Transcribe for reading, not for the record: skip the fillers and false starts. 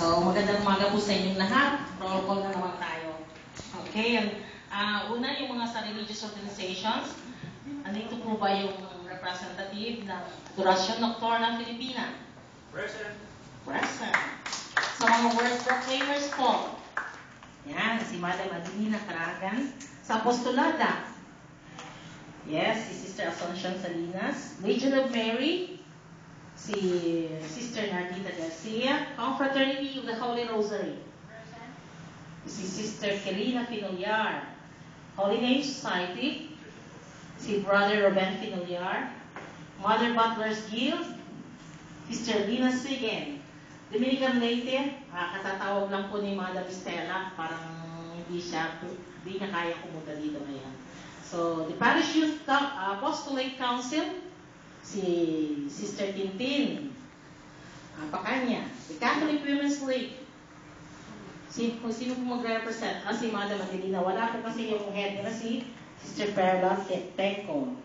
So, magandang umaga po sa inyong lahat. Roll call na naman tayo. Okay, una yung mga sa religious organizations. Andito po ba yung representative ng Adoración Nocturna Filipina? Present. Present. Sa mga word proclaimers po. Yan, si Madam Adelina Caragan. Sa Apostolada. Yes, si Sister Asuncion Salinas. Legion of Mary. Si Sister Nardita Garcia. Confraternity of the Holy Rosary. Present. Si Sister Kelina Finollar. Holy Name Society. Si Brother Ruben Finollar. Mother Butler's Guild. Sister Lina Sigen. Dominican Leyte. Katatawag lang po ni Madam Stella. Parang hindi niya kaya pumunta dito ngayon. So, the Parish Youth Apostolate Council. Si Sister Tintin. Pakanya. The Catholic Women's League. Sino po magre-represent? Si Madam Adelina. Wala po kasi yung head na si Sister Perla Teco.